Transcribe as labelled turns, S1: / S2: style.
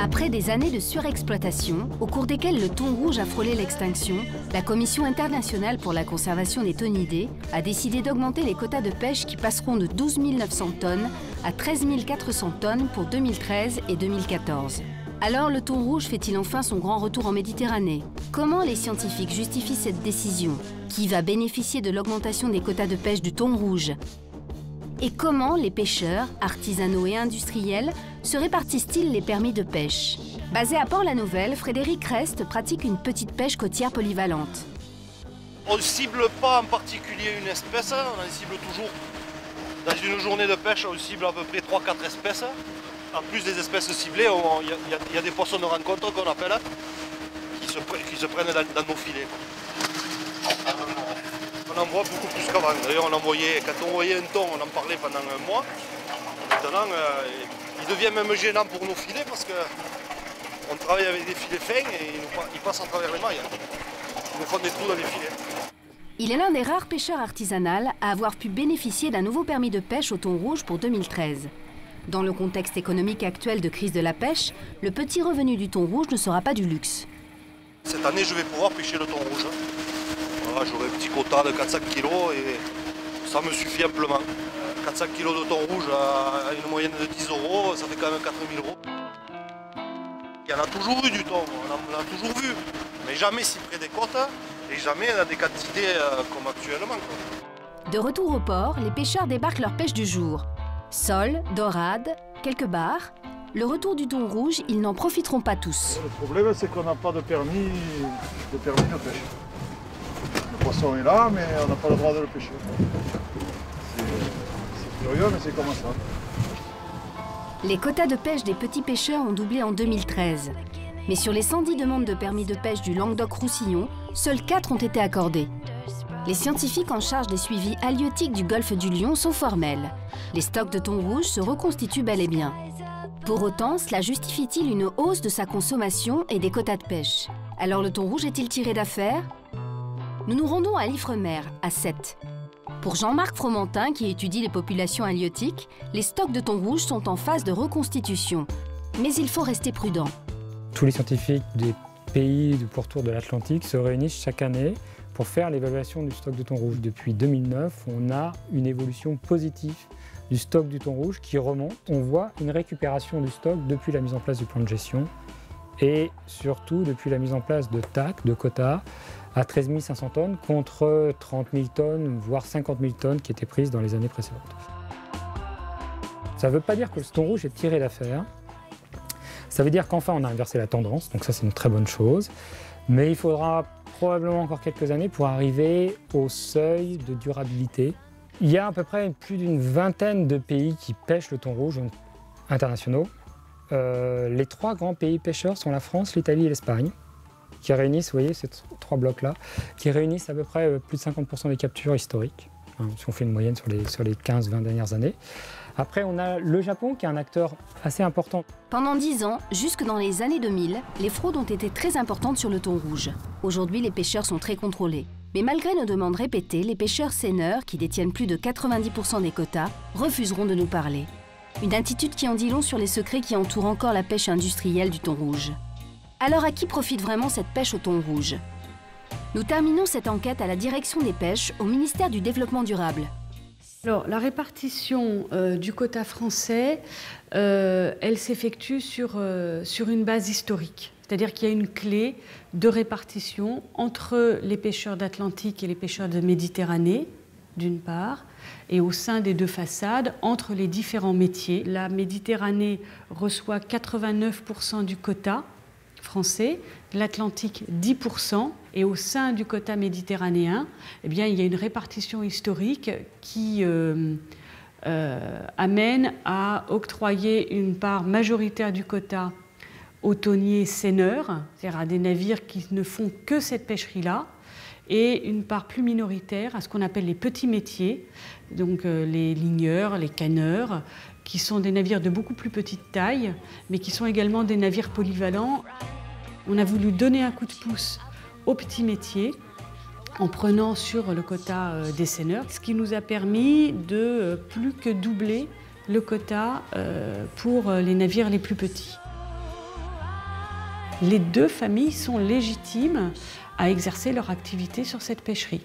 S1: Après des années de surexploitation, au cours desquelles le thon rouge a frôlé l'extinction, la Commission internationale pour la conservation des thonidés a décidé d'augmenter les quotas de pêche qui passeront de 12 900 tonnes à 13 400 tonnes pour 2013 et 2014. Alors le thon rouge fait-il enfin son grand retour en Méditerranée? Comment les scientifiques justifient cette décision? Qui va bénéficier de l'augmentation des quotas de pêche du thon rouge? Et comment les pêcheurs, artisanaux et industriels, se répartissent-ils les permis de pêche? Basé à Port-la-Nouvelle, Frédéric Reste pratique une petite pêche côtière polyvalente.
S2: On ne cible pas en particulier une espèce, on en cible toujours. Dans une journée de pêche, on cible à peu près 3-4 espèces. En plus des espèces ciblées, il y a des poissons de rencontre qu'on appelle, qui se prennent dans nos filets. On en voit beaucoup plus qu'avant. D'ailleurs, quand on voyait un thon, on en parlait pendant un mois. Maintenant, il devient même gênant pour nos filets parce qu'on travaille avec des filets fins et ils passent à travers les mailles. Ils nous font des trous dans les filets.
S1: Il est l'un des rares pêcheurs artisanaux à avoir pu bénéficier d'un nouveau permis de pêche au thon rouge pour 2013. Dans le contexte économique actuel de crise de la pêche, le petit revenu du thon rouge ne sera pas du luxe.
S2: Cette année, je vais pouvoir pêcher le thon rouge. Voilà, j'aurai un petit quota de 400 kg et ça me suffit amplement. 400 kg de thon rouge à une moyenne de 10 €, ça fait quand même 4 000 €. Il y en a toujours eu du thon, on en a toujours vu, mais jamais si près des côtes et jamais dans des quantités comme actuellement.
S1: De retour au port, les pêcheurs débarquent leur pêche du jour. Sol, dorade, quelques bars. Le retour du thon rouge, ils n'en profiteront pas tous.
S3: Le problème, c'est qu'on n'a pas de permis de pêche. Le poisson est là, mais on n'a pas le droit de le pêcher. C'est curieux, mais c'est comme ça.
S1: Les quotas de pêche des petits pêcheurs ont doublé en 2013. Mais sur les 110 demandes de permis de pêche du Languedoc-Roussillon, seules 4 ont été accordées. Les scientifiques en charge des suivis halieutiques du golfe du Lion sont formels. Les stocks de thon rouge se reconstituent bel et bien. Pour autant, cela justifie-t-il une hausse de sa consommation et des quotas de pêche? Alors le thon rouge est-il tiré d'affaire? Nous nous rendons à l'Ifremer, à Sète. Pour Jean-Marc Fromentin, qui étudie les populations halieutiques, les stocks de thon rouge sont en phase de reconstitution. Mais il faut rester prudent.
S4: Tous les scientifiques des pays du pourtour de l'Atlantique se réunissent chaque année pour faire l'évaluation du stock de thon rouge. Depuis 2009, on a une évolution positive du stock du thon rouge qui remonte. On voit une récupération du stock depuis la mise en place du plan de gestion et surtout depuis la mise en place de TAC, de quotas, à 13 500 tonnes contre 30 000 tonnes, voire 50 000 tonnes qui étaient prises dans les années précédentes. Ça ne veut pas dire que le thon rouge est tiré d'affaire. Ça veut dire qu'enfin on a inversé la tendance, donc ça c'est une très bonne chose. Mais il faudra probablement encore quelques années pour arriver au seuil de durabilité. Il y a à peu près plus d'une vingtaine de pays qui pêchent le thon rouge internationaux. Les 3 grands pays pêcheurs sont la France, l'Italie et l'Espagne, qui réunissent, vous voyez, ces 3 blocs-là, qui réunissent à peu près plus de 50% des captures historiques, hein, si on fait une moyenne sur les 15-20 dernières années. Après, on a le Japon qui est un acteur assez important.
S1: Pendant 10 ans, jusque dans les années 2000, les fraudes ont été très importantes sur le thon rouge. Aujourd'hui, les pêcheurs sont très contrôlés. Mais malgré nos demandes répétées, les pêcheurs seineurs, qui détiennent plus de 90% des quotas, refuseront de nous parler. Une attitude qui en dit long sur les secrets qui entourent encore la pêche industrielle du thon rouge. Alors à qui profite vraiment cette pêche au thon rouge? Nous terminons cette enquête à la direction des pêches au ministère du Développement durable.
S5: Alors, la répartition du quota français, elle s'effectue sur une base historique. C'est-à-dire qu'il y a une clé de répartition entre les pêcheurs d'Atlantique et les pêcheurs de Méditerranée, d'une part, et au sein des 2 façades, entre les différents métiers. La Méditerranée reçoit 89% du quota français, l'Atlantique 10%, et au sein du quota méditerranéen, eh bien, il y a une répartition historique qui amène à octroyer une part majoritaire du quota aux thoniers seineurs, c'est-à-dire à des navires qui ne font que cette pêcherie-là, et une part plus minoritaire à ce qu'on appelle les petits métiers, donc les ligneurs, les canneurs, qui sont des navires de beaucoup plus petite taille, mais qui sont également des navires polyvalents. On a voulu donner un coup de pouce aux petits métiers en prenant sur le quota des seineurs, ce qui nous a permis de plus que doubler le quota pour les navires les plus petits. les deux familles sont légitimes à exercer leur activité sur cette pêcherie.